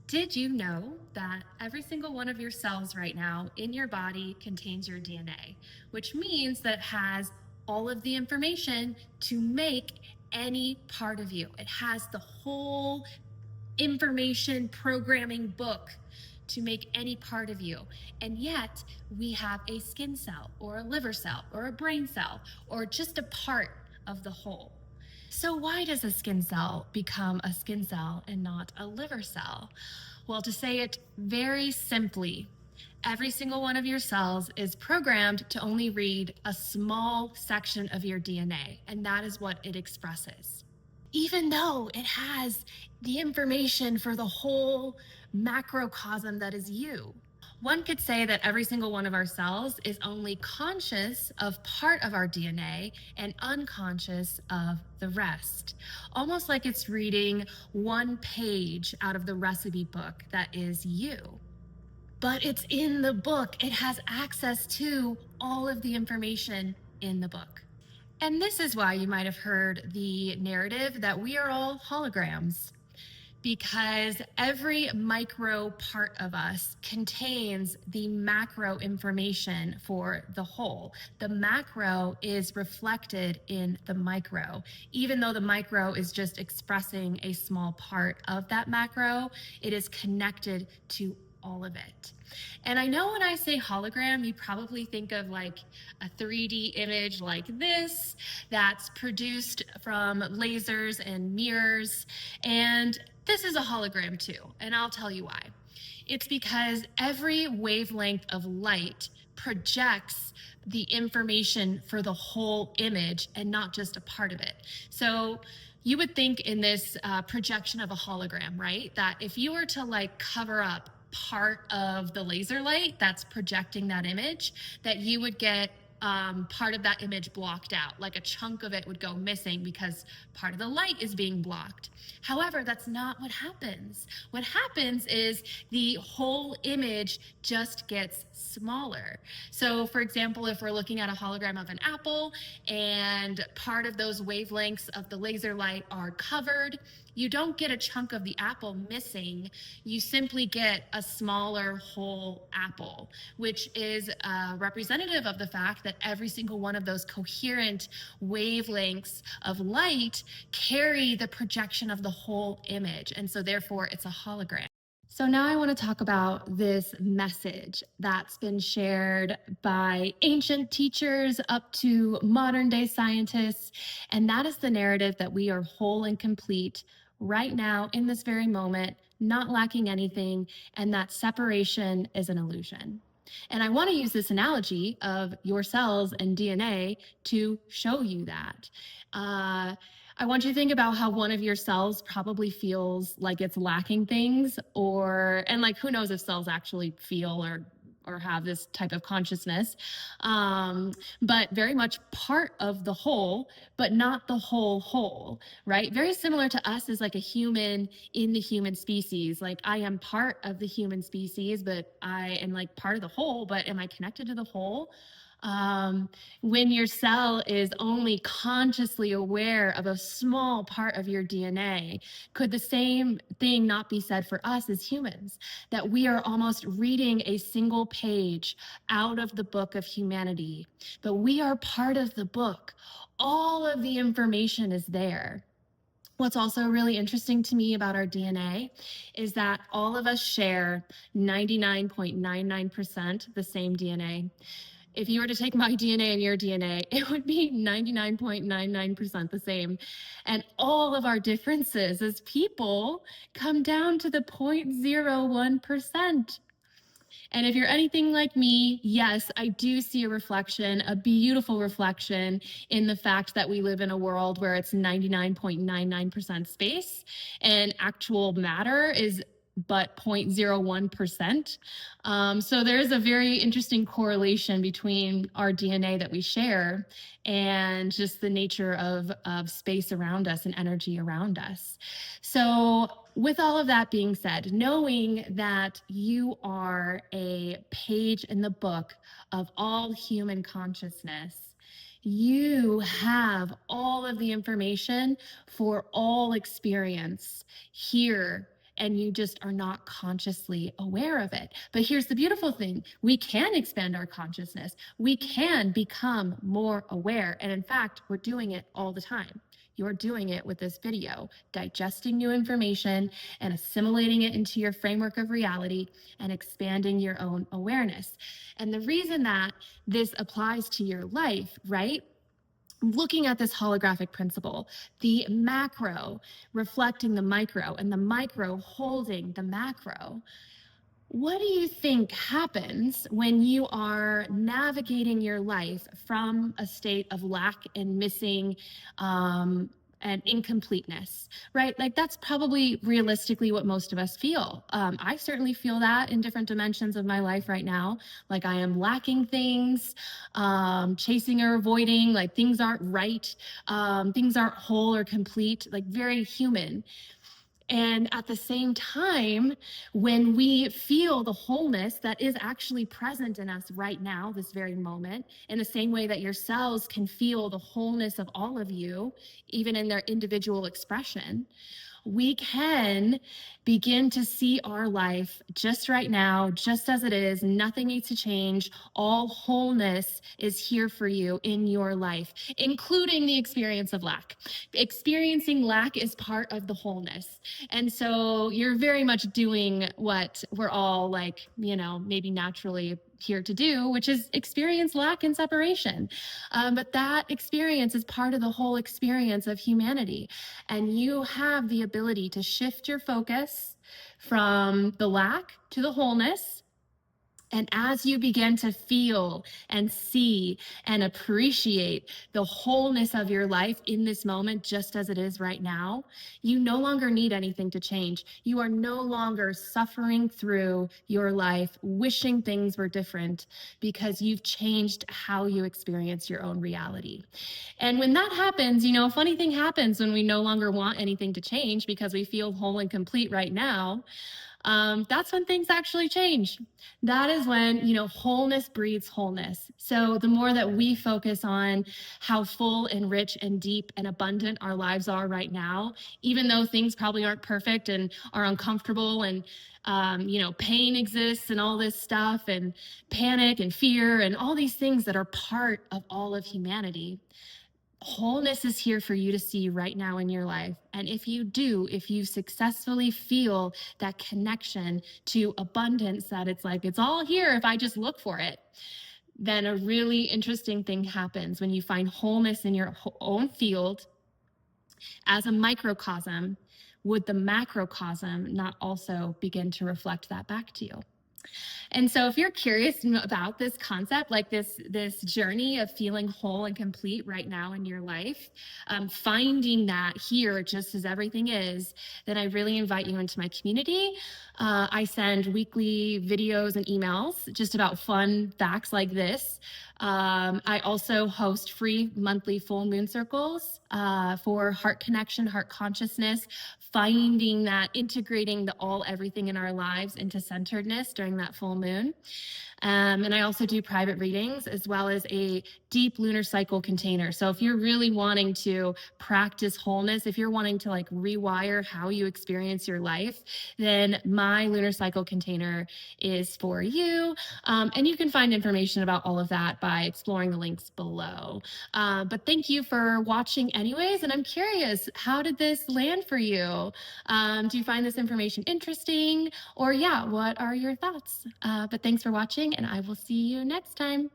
Did you know that every single one of your cells right now in your body contains your DNA, which means that it has all of the information to make any part of you? It has the whole information programming book to make any part of you. And yet we have a skin cell or a liver cell or a brain cell or just a part of the whole. So why does a skin cell become a skin cell and not a liver cell? Well, to say it very simply, every single one of your cells is programmed to only read a small section of your DNA, and that is what it expresses. Even though it has the information for the whole macrocosm that is you. One could say that every single one of our cells is only conscious of part of our DNA and unconscious of the rest. Almost like it's reading one page out of the recipe book that is you. But it's in the book. It has access to all of the information in the book. And this is why you might have heard the narrative that we are all holograms, because every micro part of us contains the macro information for the whole. The macro is reflected in the micro. Even though the micro is just expressing a small part of that macro, it is connected to all of it. And I know when I say hologram, you probably think of like a 3D image like this that's produced from lasers and mirrors. And this is a hologram too, and I'll tell you why. It's because every wavelength of light projects the information for the whole image and not just a part of it. So you would think in this projection of a hologram, right? That if you were to like cover up part of the laser light that's projecting that image, that you would get part of that image blocked out, like a chunk of it would go missing because part of the light is being blocked. However, that's not what happens. What happens is the whole image just gets smaller. So for example, if we're looking at a hologram of an apple and part of those wavelengths of the laser light are covered, you don't get a chunk of the apple missing. You simply get a smaller whole apple, which is representative of the fact that every single one of those coherent wavelengths of light carry the projection of the whole image. And so therefore it's a hologram. So now I want to talk about this message that's been shared by ancient teachers up to modern day scientists. And that is the narrative that we are whole and complete right now in this very moment, not lacking anything, and that separation is an illusion. And I want to use this analogy of your cells and DNA to show you that. I want you to think about how one of your cells probably feels like it's lacking things, and like who knows if cells actually feel or have this type of consciousness, but very much part of the whole, but not the whole, right? Very similar to us as like a human in the human species. Like I am part of the human species, but I am like part of the whole, but am I connected to the whole? When your cell is only consciously aware of a small part of your DNA, could the same thing not be said for us as humans? That we are almost reading a single page out of the book of humanity, but we are part of the book. All of the information is there. What's also really interesting to me about our DNA is that all of us share 99.99% the same DNA. If you were to take my DNA and your DNA, it would be 99.99% the same. And all of our differences as people come down to the 0.01%. And if you're anything like me, yes, I do see a reflection, a beautiful reflection in the fact that we live in a world where it's 99.99% space and actual matter is but 0.01%. So there's a very interesting correlation between our DNA that we share and just the nature of space around us and energy around us. So with all of that being said, knowing that you are a page in the book of all human consciousness, you have all of the information for all experience here and you just are not consciously aware of it. But here's the beautiful thing: we can expand our consciousness, we can become more aware. And in fact, we're doing it all the time. You're doing it with this video, digesting new information and assimilating it into your framework of reality and expanding your own awareness. And the reason that this applies to your life, right? Looking at this holographic principle, the macro reflecting the micro and the micro holding the macro. What do you think happens when you are navigating your life from a state of lack and missing and incompleteness, right? Like that's probably realistically what most of us feel. I certainly feel that in different dimensions of my life right now. Like I am lacking things, chasing or avoiding, like things aren't right, things aren't whole or complete, like very human. And at the same time, when we feel the wholeness that is actually present in us right now, this very moment, in the same way that your cells can feel the wholeness of all of you, even in their individual expression, we can begin to see our life just right now, just as it is. Nothing needs to change. All wholeness is here for you in your life, including the experience of lack. Experiencing lack is part of the wholeness. And so you're very much doing what we're all like, maybe naturally here to do, which is experience lack and separation. But that experience is part of the whole experience of humanity. And you have the ability to shift your focus from the lack to the wholeness. And as you begin to feel and see and appreciate the wholeness of your life in this moment, just as it is right now, you no longer need anything to change. You are no longer suffering through your life, wishing things were different, because you've changed how you experience your own reality. And when that happens, a funny thing happens when we no longer want anything to change because we feel whole and complete right now. That's when things actually change. That is when, wholeness breeds wholeness. So the more that we focus on how full and rich and deep and abundant our lives are right now, even though things probably aren't perfect and are uncomfortable and, pain exists and all this stuff and panic and fear and all these things that are part of all of humanity, wholeness is here for you to see right now in your life. And if you successfully feel that connection to abundance, that it's like, it's all here if I just look for it, then a really interesting thing happens when you find wholeness in your own field as a microcosm. Would the macrocosm not also begin to reflect that back to you? And so if you're curious about this concept, like this journey of feeling whole and complete right now in your life, finding that here just as everything is, then I really invite you into my community. I send weekly videos and emails just about fun facts like this. I also host free monthly full moon circles for heart connection, heart consciousness, finding that, integrating the all, everything in our lives into centeredness during that full moon. And I also do private readings as well as a deep lunar cycle container. So if you're really wanting to practice wholeness, if you're wanting to like rewire how you experience your life, then my lunar cycle container is for you. And you can find information about all of that by exploring the links below. But thank you for watching anyways. And I'm curious, how did this land for you? Do you find this information interesting? Or what are your thoughts? But thanks for watching, and I will see you next time.